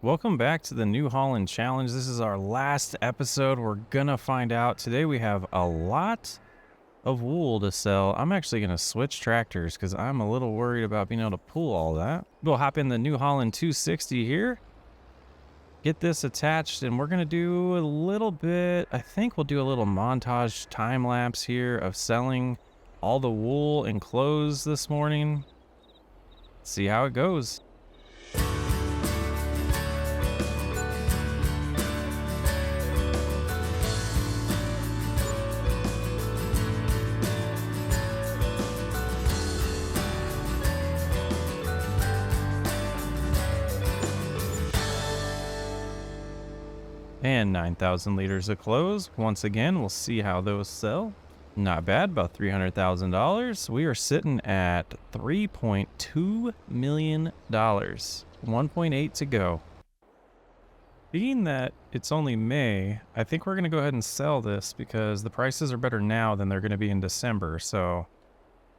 Welcome back to the New Holland Challenge. This is our last episode. We're gonna find out. Today we have a lot of wool to sell. I'm actually gonna switch tractors because I'm a little worried about being able to pull all that. We'll hop in the New Holland 260 here, get this attached, and we're gonna do a little bit, I think we'll do a little montage time lapse here of selling all the wool and clothes this morning. See how it goes. And 9,000 liters of clothes. Once again, we'll see how those sell. Not bad, about $300,000. We are sitting at $3.2 million. 1.8 to go. Being that it's only May, I think we're going to go ahead and sell this because the prices are better now than they're going to be in December. So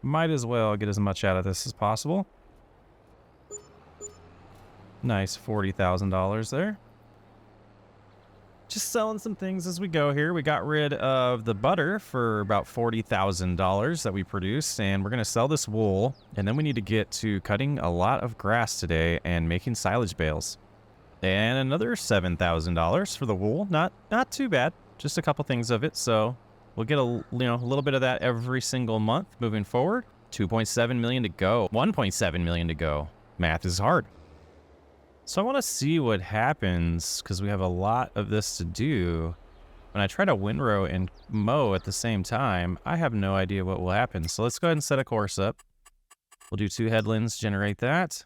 might as well get as much out of this as possible. Nice $40,000 there. Just selling some things as we go here. We got rid of the butter for about $40,000 that we produced, and we're going to sell this wool. And then we need to get to cutting a lot of grass today and making silage bales. And another $7,000 for the wool. Not too bad. Just a couple things of it. So we'll get a little bit of that every single month moving forward. 2.7 million to go. 1.7 million to go. Math is hard. So I want to see what happens because we have a lot of this to do. When I try to windrow and mow at the same time, I have no idea what will happen. So let's go ahead and set a course up. We'll do 2 headlands, generate that.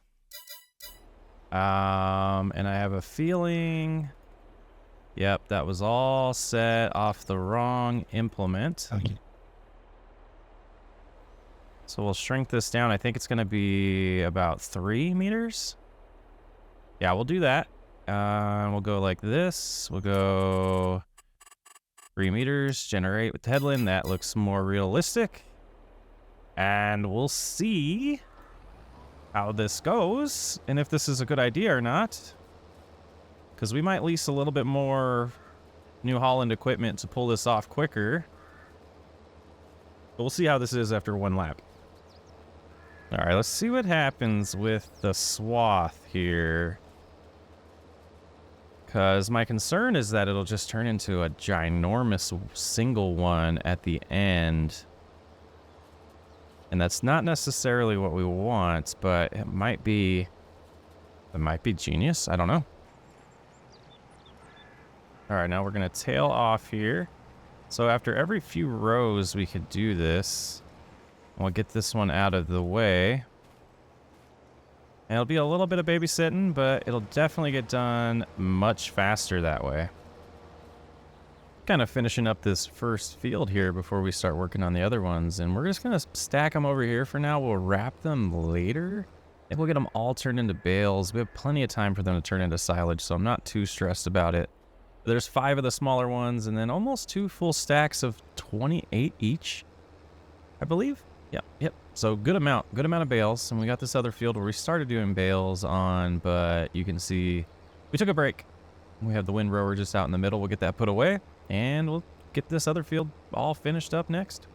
And I have a feeling, yep, that was all set off the wrong implement. Okay. So we'll shrink this down. I think it's going to be about 3 meters. Yeah, we'll do that. We'll go like this. We'll go 3 meters, generate with headland. That looks more realistic. And we'll see how this goes and if this is a good idea or not. Because we might lease a little bit more New Holland equipment to pull this off quicker. But we'll see how this is after 1 lap. All right, let's see what happens with the swath here. Because my concern is that it'll just turn into a ginormous single one at the end. And that's not necessarily what we want, but it might be genius. I don't know. All right, now we're going to tail off here. So after every few rows, we could do this. We'll get this one out of the way. And it'll be a little bit of babysitting, but it'll definitely get done much faster that way. Kind of finishing up this first field here before we start working on the other ones. And we're just going to stack them over here for now. We'll wrap them later. And we'll get them all turned into bales. We have plenty of time for them to turn into silage, so I'm not too stressed about it. There's 5 of the smaller ones, and then almost 2 full stacks of 28 each, I believe. Yep. So good amount of bales. And we got this other field where we started doing bales on, but you can see we took a break. We have the windrower just out in the middle. We'll get that put away, and we'll get this other field all finished up next.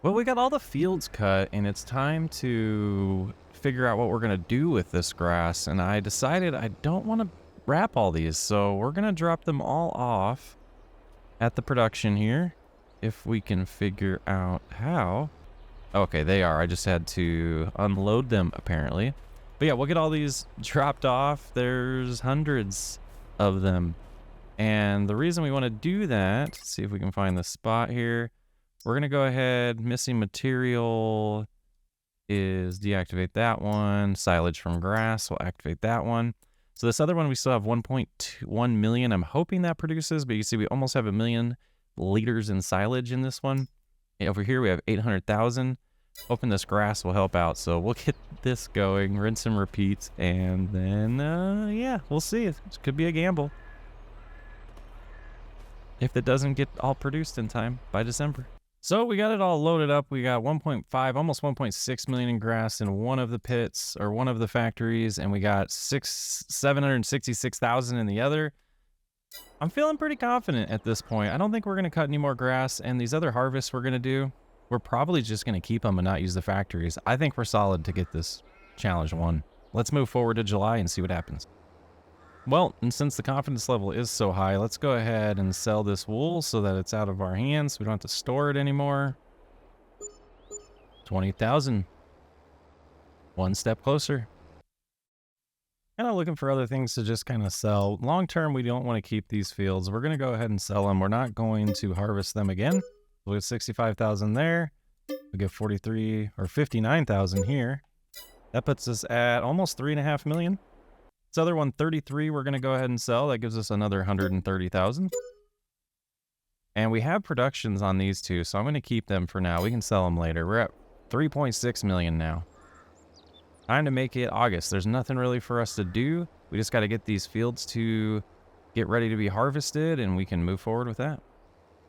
Well, we got all the fields cut, and it's time to figure out what we're going to do with this grass. And I decided I don't want to wrap all these, so we're going to drop them all off at the production here, if we can figure out how. Okay, they are. I just had to unload them, apparently. But yeah, we'll get all these dropped off. There's hundreds of them. And the reason we want to do that, let's see if we can find the spot here. We're going to go ahead. Missing material is deactivate that one. Silage from grass, we'll activate that one. So this other one, we still have 1.1 million. I'm hoping that produces, but you see we almost have 1 million liters in silage in this one. Over here, we have 800,000. Hoping this grass will help out. So we'll get this going, rinse and repeat. And then, yeah, we'll see. It could be a gamble. If it doesn't get all produced in time by December. So we got it all loaded up. We got 1.5, almost 1.6 million in grass in one of the pits or one of the factories, and we got 766,000 in the other. I'm feeling pretty confident at this point. I don't think we're going to cut any more grass, and these other harvests we're going to do, we're probably just going to keep them and not use the factories. I think we're solid to get this challenge won. Let's move forward to July and see what happens. Well, and since the confidence level is so high, let's go ahead and sell this wool so that it's out of our hands. We don't have to store it anymore. 20,000. One step closer. Kind of looking for other things to just kind of sell. Long term, we don't want to keep these fields. We're going to go ahead and sell them. We're not going to harvest them again. We'll get 65,000 there. We get 43 or 59,000 here. That puts us at almost 3.5 million. This other one, 33, we're going to go ahead and sell. That gives us another 130,000. And we have productions on these two, so I'm going to keep them for now. We can sell them later. We're at 3.6 million now. Time to make it August. There's nothing really for us to do. We just got to get these fields to get ready to be harvested, and we can move forward with that.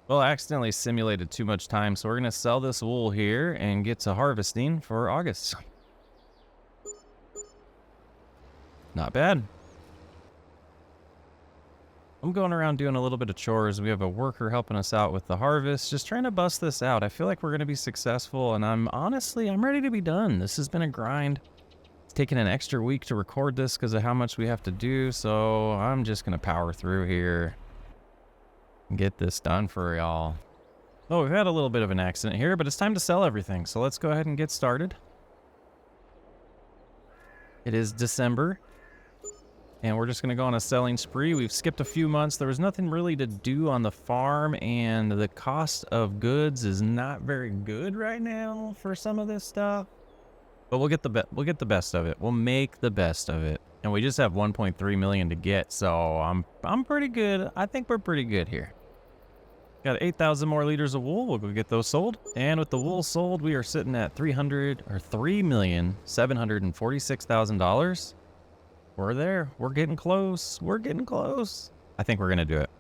Well, I accidentally simulated too much time, so we're going to sell this wool here and get to harvesting for August. Not bad. I'm going around doing a little bit of chores. We have a worker helping us out with the harvest, just trying to bust this out. I feel like we're going to be successful, and I'm ready to be done. This has been a grind. It's taken an extra week to record this because of how much we have to do, so I'm just going to power through here and get this done for y'all. Oh, we've had a little bit of an accident here, but it's time to sell everything, so let's go ahead and get started. It is December. And we're just going to go on a selling spree. We've skipped a few months. There was nothing really to do on the farm, and the cost of goods is not very good right now for some of this stuff. But we'll get the best of it. We'll make the best of it. And we just have 1.3 million to get, so I'm pretty good. I think we're pretty good here. Got 8,000 more liters of wool. We'll go get those sold. And with the wool sold, we are sitting at $3,746,000. We're there. We're getting close. We're getting close. I think we're going to do it.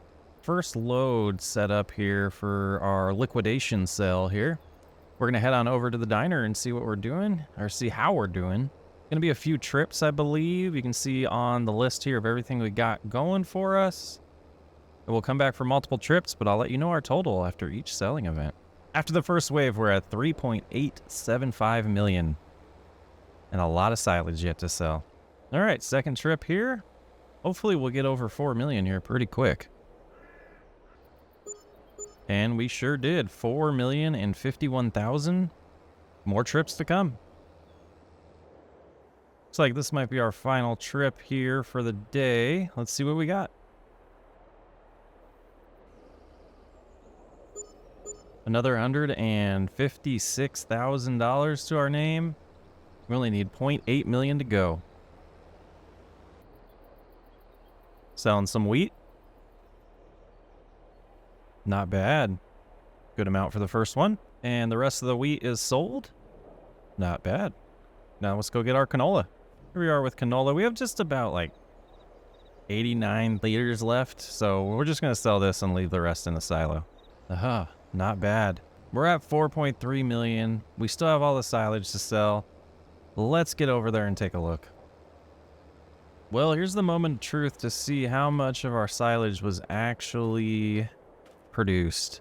First load set up here for our liquidation sale here. We're going to head on over to the diner and see what we're doing, or see how we're doing. Going to be a few trips, I believe. You can see on the list here of everything we got going for us. We'll come back for multiple trips, but I'll let you know our total after each selling event. After the first wave, we're at 3.875 million. And a lot of silage yet to sell. All right, second trip here. Hopefully we'll get over 4 million here pretty quick. And we sure did. 4,051,000. More trips to come. Looks like this might be our final trip here for the day. Let's see what we got. Another $156,000 to our name. We only need 0.8 million to go. Selling some wheat. Not bad. Good amount for the first one. And the rest of the wheat is sold. Not bad. Now let's go get our canola. Here we are with canola. We have just about like 89 liters left. So we're just going to sell this and leave the rest in the silo. Aha, not bad. We're at 4.3 million. We still have all the silage to sell. Let's get over there and take a look. Well, here's the moment of truth to see how much of our silage was actually produced.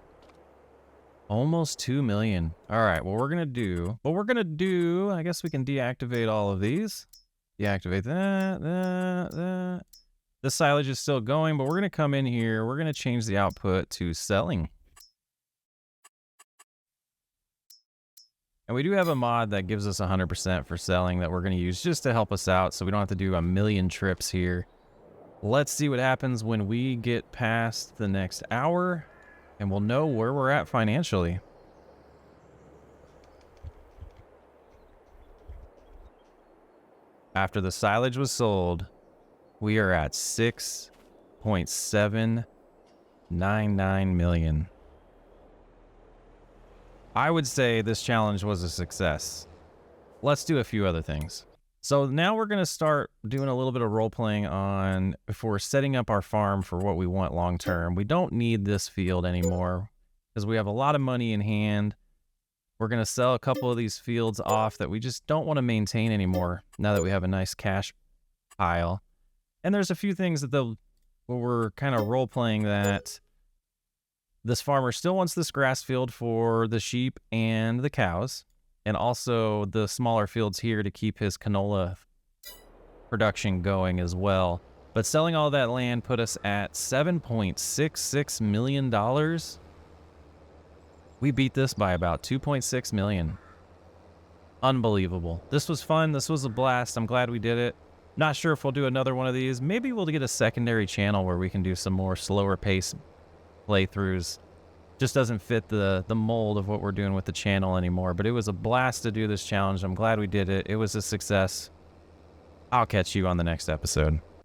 Almost 2 million. All right, what we're going to do, I guess we can deactivate all of these. Deactivate that. The silage is still going, but we're going to come in here. We're going to change the output to selling. And we do have a mod that gives us 100% for selling that we're going to use just to help us out so we don't have to do a million trips here. Let's see what happens when we get past the next hour, and we'll know where we're at financially. After the silage was sold, we are at 6.799 million. I would say this challenge was a success. Let's do a few other things. So now we're going to start doing a little bit of role playing on if we're setting up our farm for what we want long term. We don't need this field anymore. because we have a lot of money in hand. We're going to sell a couple of these fields off that we just don't want to maintain anymore now that we have a nice cash pile. And there's a few things that we're kind of role-playing that this farmer still wants this grass field for the sheep and the cows, and also the smaller fields here to keep his canola production going as well. But selling all that land put us at $7.66 million. We beat this by about 2.6 million. Unbelievable. This was fun. This was a blast. I'm glad we did it. Not sure if we'll do another one of these. Maybe we'll get a secondary channel where we can do some more slower pace playthroughs. Just doesn't fit the mold of what we're doing with the channel anymore. But it was a blast to do this challenge. I'm glad we did it. It was a success. I'll catch you on the next episode.